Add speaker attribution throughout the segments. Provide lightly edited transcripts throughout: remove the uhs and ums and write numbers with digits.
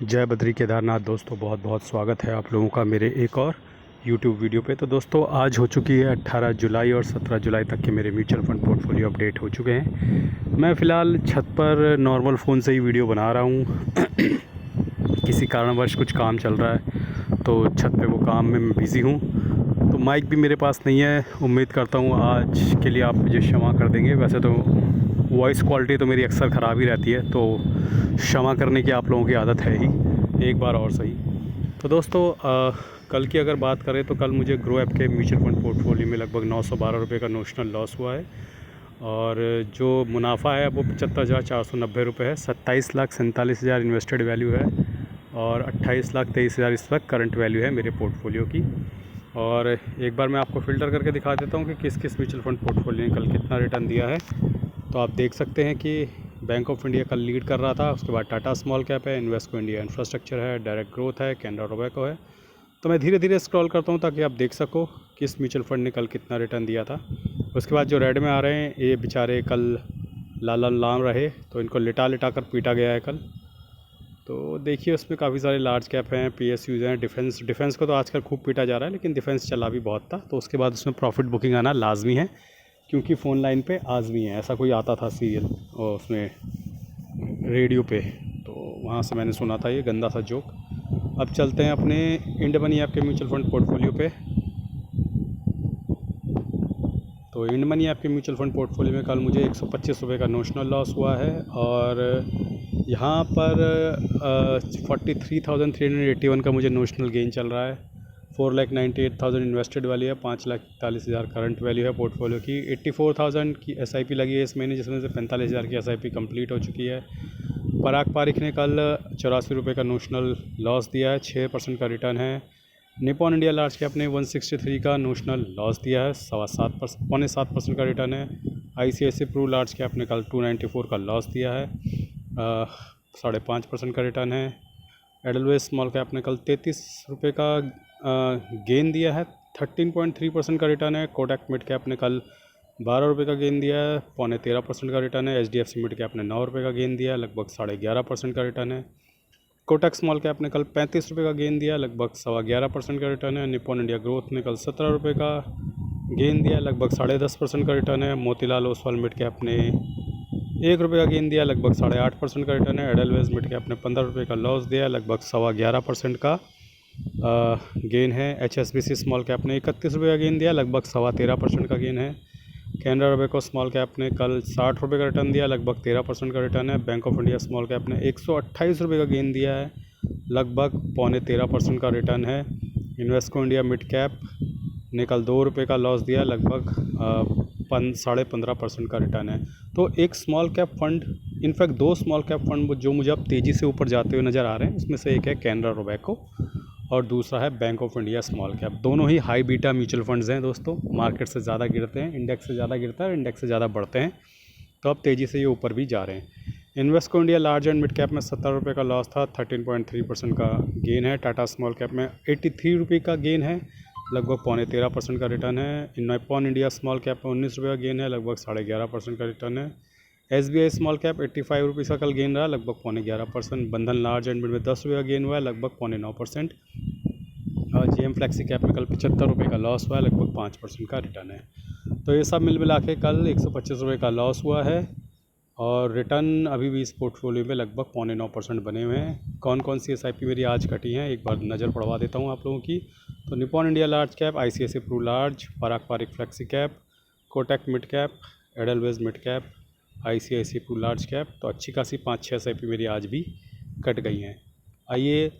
Speaker 1: जय बद्री केदारनाथ। दोस्तों बहुत बहुत स्वागत है आप लोगों का मेरे एक और YouTube वीडियो पे। तो दोस्तों आज हो चुकी है 18 जुलाई और 17 जुलाई तक के मेरे म्यूचुअल फंड पोर्टफोलियो अपडेट हो चुके हैं। मैं फ़िलहाल छत पर नॉर्मल फ़ोन से ही वीडियो बना रहा हूँ। किसी कारणवश कुछ काम चल रहा है तो छत पे वो काम में मैं बिज़ी हूँ, तो माइक भी मेरे पास नहीं है। उम्मीद करता हूँ आज के लिए आप मुझे क्षमा कर देंगे। वैसे तो वॉइस क्वालिटी तो मेरी अक्सर ख़राब ही रहती है, तो क्षमा करने की आप लोगों की आदत है ही, एक बार और सही। तो दोस्तों कल की अगर बात करें तो कल मुझे ग्रो ऐप के म्यूचुअल फंड पोर्टफोलियो में लगभग 912 रुपये का नोशनल लॉस हुआ है और जो मुनाफा है वो 75,490 रुपये है। 27,47,000 इन्वेस्टेड वैल्यू है और 28,23,000 इस वक्त करंट वैल्यू है मेरे पोर्टफोलियो की। और एक बार मैं आपको फ़िल्टर करके दिखा देता हूँ कि किस किस म्यूचुअल फंड पोर्टफोलियो ने कल कितना रिटर्न दिया है। तो आप देख सकते हैं कि बैंक ऑफ इंडिया कल लीड कर रहा था, उसके बाद टाटा स्मॉल कैप है, इन्वेस्को इंडिया इंफ्रास्ट्रक्चर है, डायरेक्ट ग्रोथ है, कैनरा रोबेको है। तो मैं धीरे धीरे स्क्रॉल करता हूँ ताकि आप देख सको किस म्यूचुअल फंड ने कल कितना रिटर्न दिया था। उसके बाद जो रेड में आ रहे हैं ये बेचारे कल लाम रहे, तो इनको लिटा लिटा कर पीटा गया है कल। तो देखिए उसमें काफ़ी सारे लार्ज कैप हैं, PSUs हैं, डिफेंस को तो आजकल खूब पीटा जा रहा है, लेकिन डिफेंस चला भी बहुत था। तो उसके बाद उसमें प्रॉफिट बुकिंग आना लाजमी है, क्योंकि फ़ोन लाइन पे आज़मी है, ऐसा कोई आता था सीरियल और उसमें रेडियो पे, तो वहाँ से मैंने सुना था ये गंदा सा जोक। अब चलते हैं अपने इंड मनी ऐप के म्यूचुअल फंड पोर्टफोलियो पे। तो इंड मनी ऐप के म्यूचुअल फंड पोर्टफोलियो में कल मुझे 125 रुपये का नोशनल लॉस हुआ है और यहाँ पर 43,381 का मुझे नोशनल गेन चल रहा है। 4,98,000 इन्वेस्टेड वैल्यू है, 5,41,000 करंट वैल्यू है पोर्टफोलियो की। 84,000 की SIP लगी है इस महीने, जिसमें से 45,000 की SIP कंप्लीट हो चुकी है। पराग पारिक ने कल 84 रुपये का नोशनल लॉस दिया है, 6% का रिटर्न है। निपॉन इंडिया लार्ज कैप ने 163 का नोशनल लॉस दिया है, 7.25% का रिटर्न है। ICICI प्रू लार्ज कैप ने कल 294 का लॉस दिया है, 5.5% का रिटर्न है। एडलवेज स्मॉल कैप ने कल 33 रुपये का गेन दिया है, 13.3% का रिटर्न है। कोटक मिड कैप ने कल 12 रुपये का गेन दिया है, 13.25% का रिटर्न है। HDFC मिड कैप ने 9 रुपये का गेन दिया है, लगभग 11.5% का रिटर्न है। कोटक स्मॉल कैप ने कल 35 रुपये का गेन दिया, लगभग 11.25% का रिटर्न है। निपॉन इंडिया ग्रोथ ने कल 17 रुपये का गेन दिया, लगभग 10.5% का रिटर्न है। मोतीलाल ओसवाल मिड कैप ने 1 रुपये का गेन दिया, लगभग 8.5% का रिटर्न है। एडलवेज मिड कैप ने 15 रुपये का लॉस दिया, लगभग 11.25% का गेन है। HSBC स्मॉल कैप ने 31 रुपये का गेन दिया, लगभग 13.25% का गेन है। कैनरा रोबेको स्मॉल कैप ने कल 60 रुपये का रिटर्न दिया, लगभग 13% का रिटर्न है। Bank of India small cap ने 128 रुपये का गेन दिया है, लगभग 13.25% का रिटर्न है। इन्वेस्को इंडिया मिड कैप ने कल 2 रुपये का लॉस दिया, लगभग 15.5% का रिटर्न है। तो एक small cap fund, in fact 2 small cap fund जो मुझे अब तेज़ी से ऊपर जाते हुए नज़र आ रहे हैं, उसमें से एक है कैनरा रोबेको और दूसरा है bank of India small cap. दोनों ही हाई बीटा म्यूचुअल फंड्स हैं दोस्तों, मार्केट से ज़्यादा गिरते हैं, इंडेक्स से ज़्यादा गिरता है और इंडेक्स से ज़्यादा बढ़ते हैं, तो अब तेज़ी से ये ऊपर भी जा रहे हैं। Invesco India large and mid cap में 70 रुपये का लॉस था, 13.3% का गेन है। टाटा स्मॉल कैप में 83 रुपये का गेन है, लगभग 13.25% का रिटर्न है। निपॉन इंडिया स्मॉल कैप में 19 रुपये का गेन है, लगभग 11.5% का रिटर्न है। SBI स्मॉल कैप 85 रुपीज़ का कल गेन रहा, लगभग 11.5%। बंधन लार्ज एंड मिड में 10 रुपये का गेन हुआ है, लगभग 9.5%। और GM फ्लेक्सी कैप में कल 75 रुपये का लॉस हुआ है, लगभग 5% का रिटर्न है। तो ये सब मिल मिला के कल 125 रुपये का लॉस हुआ है और रिटर्न अभी भी इस पोर्टफोलियो में लगभग 9.5% बने हुए हैं। कौन कौन सी SIP मेरी आज कटी हैं एक बार नज़र पड़वा देता हूँ आप लोगों की। तो Nippon India large cap, ICICI pru large, Parag Parikh flexi cap, Kotak mid cap, Edelweiss mid cap, ICICI pru large cap. तो अच्छी खासी 5-6 SIP मेरी आज भी कट गई हैं। आइए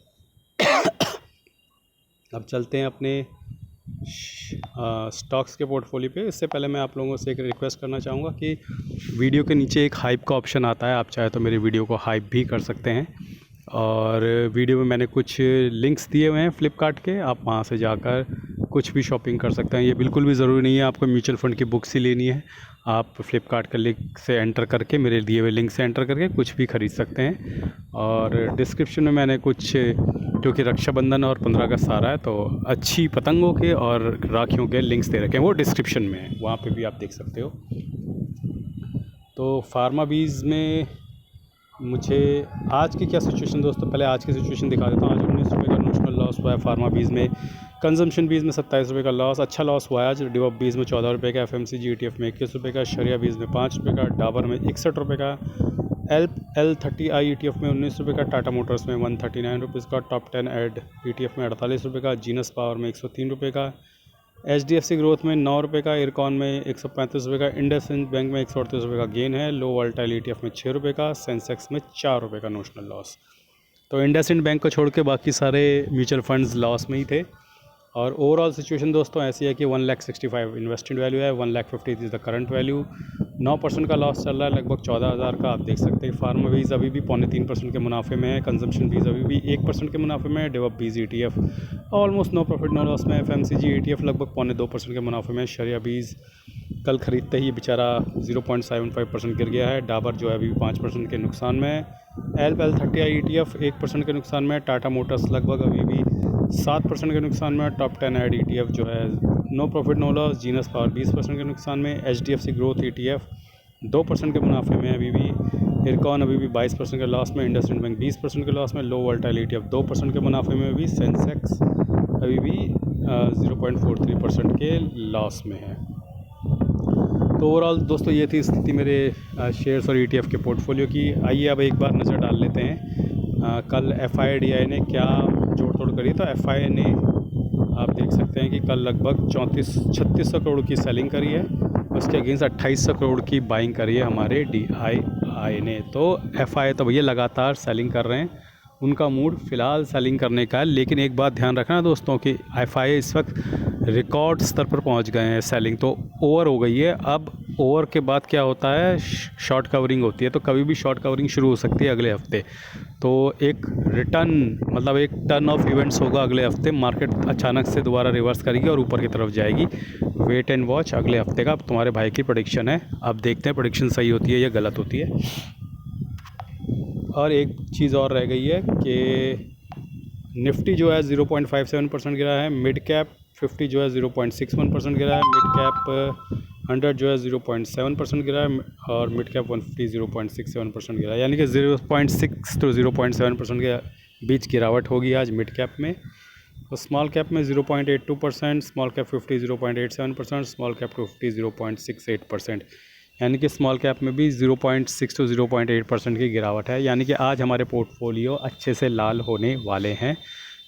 Speaker 1: अब चलते हैं अपने स्टॉक्स के पोर्टफोलियो पे। इससे पहले मैं आप लोगों से एक रिक्वेस्ट करना चाहूँगा कि वीडियो के नीचे एक हाइप का ऑप्शन आता है, आप चाहे तो मेरे वीडियो को हाइप भी कर सकते हैं। और वीडियो में मैंने कुछ लिंक्स दिए हुए हैं फ्लिपकार्ट के, आप वहाँ से जाकर कुछ भी शॉपिंग कर सकते हैं। ये बिल्कुल भी ज़रूरी नहीं है आपको म्यूचुअल फ़ंड की बुक्स ही लेनी है, आप फ्लिपकार्ट का लिंक से एंटर करके, मेरे दिए हुए लिंक से एंटर करके कुछ भी ख़रीद सकते हैं। और डिस्क्रिप्शन में मैंने कुछ, क्योंकि रक्षाबंधन और 15 अगस्त आ रहा है, तो अच्छी पतंगों के और राखियों के लिंक्स दे रखे हैं, वो डिस्क्रिप्शन में है, वहाँ पे भी आप देख सकते हो। तो फार्मा बीज में मुझे आज की क्या सिचुएशन दोस्तों, पहले आज की सिचुएशन दिखा देता हूँ। आज 19 रुपये का नोशनल लॉस हुआ है फार्मा बीज में, कंजम्पशन बीज में 27 रुपये का लॉस, अच्छा लॉस हुआ है आज। डिवॉप बीज में 14 रुपये का, FMCG ETF में 21 रुपये का, शरिया बीज में 5 रुपये का, डाबर में 61 रुपये का, L30I ETF में 19 रुपये का, टाटा मोटर्स में 139 रुपीज़ का, टॉप 10 एड ETF में 48 रुपये का, जीनस पावर में 103 रुपये का, HDFC ग्रोथ में 9 रुपये का, इरकॉन में 135 रुपये का, इंडसइंड बैंक में 138 रुपये का गेन है, लो वोल्टाइल ETF में 6 रुपये का, सेंसेक्स में 4 रुपये का नोशनल लॉस। तो इंडसइंड बैंक को छोड़ के बाकी सारे म्यूचुअल फंड्स लॉस में ही थे। और ओवरऑल सिचुएशन दोस्तों ऐसी है कि 1,65,000 इन्वेस्टेड वैल्यू है, 1,50,000 इज़ द करंट वैल्यू। 9% का लॉस चल रहा है, लगभग 14,000 का आप देख सकते हैं। फार्मा बीज अभी भी 3.25% के मुनाफे में है, कंजम्पशन बीज अभी भी 1% के मुनाफे में है, डेवलप बीज ETF almost no profit no loss में, FMCG ETF लगभग 2.25% के मुनाफे में, शरिया बीज कल खरीदते ही बेचारा 0.75% गिर गया है, डाबर जो है अभी 5% के नुकसान में है, L30I ETF 1% के नुकसान में है, टाटा मोटर्स लगभग अभी भी 7% के नुकसान में, टॉप 10 एड ETF जो है no profit no loss, Genus Power 20% के नुकसान में, HDFC ग्रोथ ETF 2% के मुनाफे में अभी भी, इरकॉन अभी भी 22% के लॉस में, इंडसइंड बैंक 20% के लॉस में, लो वोल्टाइल ETF 2% के मुनाफे में अभी, सेंसेक्स अभी भी 0.43% के लॉस में है। तो ओवरऑल दोस्तों ये थी स्थिति मेरे शेयर्स और ETF के पोर्टफोलियो की। आइए अब एक बार नज़र डाल लेते हैं कल FII ने क्या जोड़ तोड़ करी। तो FII ने आप देख सकते हैं कि कल लगभग 3600 करोड़ की सेलिंग करी है, उसके अगेंस्ट 2800 करोड़ की बाइंग करी है हमारे DII ने। तो FII तो भैया लगातार सेलिंग कर रहे हैं, उनका मूड फ़िलहाल सेलिंग करने का है। लेकिन एक बात ध्यान रखना दोस्तों कि FII इस वक्त रिकॉर्ड स्तर पर पहुंच गए हैं, सेलिंग तो ओवर हो गई है। अब ओवर के बाद क्या होता है, शॉर्ट कवरिंग होती है, तो कभी भी शॉर्ट कवरिंग शुरू हो सकती है अगले हफ्ते। तो एक रिटर्न मतलब एक टर्न ऑफ इवेंट्स होगा अगले हफ्ते, मार्केट अचानक से दोबारा रिवर्स करेगी और ऊपर की तरफ जाएगी। वेट एंड वॉच अगले हफ्ते का। अब तुम्हारे भाई की प्रेडिक्शन है, अब देखते हैं प्रेडिक्शन सही होती है या गलत होती है। और एक चीज़ और रह गई है कि निफ्टी जो है 0.57% गिरा है, मिड कैप 50 जो है 0.61% गिरा है, मिड कैप 100 जो है 0.7% गिरा है, और मिड कैप 150 0.67% गिरा है। यानी कि 0.6 to 0.7% के बीच गिरावट होगी आज मिड कैप में। तो स्मॉल कैप में 0.82%, स्मॉल कैप 50 0.87%, स्मॉल कैप 250 0.68%। यानी कि स्मॉल कैप में भी 0.6 to 0.8% की गिरावट है। यानी कि आज हमारे पोर्टफोलियो अच्छे से लाल होने वाले हैं,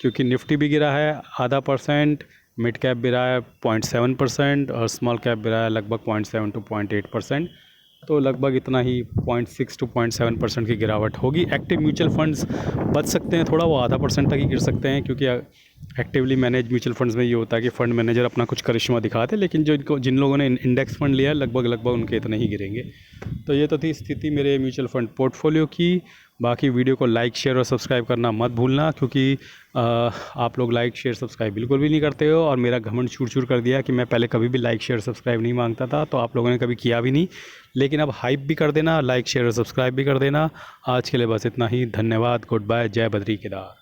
Speaker 1: क्योंकि निफ्टी भी गिरा है 0.5%, मिड कैप गिरा है 0.7% और स्मॉल कैप गिरा है लगभग 0.7 to 0.8%। तो लगभग इतना ही 0.6 to 0.7% की गिरावट होगी। एक्टिव म्यूचुअल फंड्स बच सकते हैं थोड़ा, वो 0.5% तक ही गिर सकते हैं, क्योंकि एक्टिवली मैनेज म्यूचुअल फंड्स में ये होता है कि फ़ंड मैनेजर अपना कुछ करिश्मा दिखाते हैं, लेकिन जिन लोगों ने इंडेक्स फंड लिया है लगभग उनके इतने ही गिरेंगे। तो ये तो थी स्थिति मेरे म्यूचुअल फंड पोर्टफोलियो की। बाकी वीडियो को लाइक शेयर और सब्सक्राइब करना मत भूलना, क्योंकि आप लोग लाइक शेयर सब्सक्राइब बिल्कुल भी नहीं करते हो, और मेरा घमंड चूर कर दिया कि मैं पहले कभी भी लाइक शेयर सब्सक्राइब नहीं मांगता था, तो आप लोगों ने कभी किया भी नहीं। लेकिन अब हाइप भी कर देना, लाइक शेयर और सब्सक्राइब भी कर देना। आज के लिए बस इतना ही, धन्यवाद, गुड बाय, जय बद्री केदार।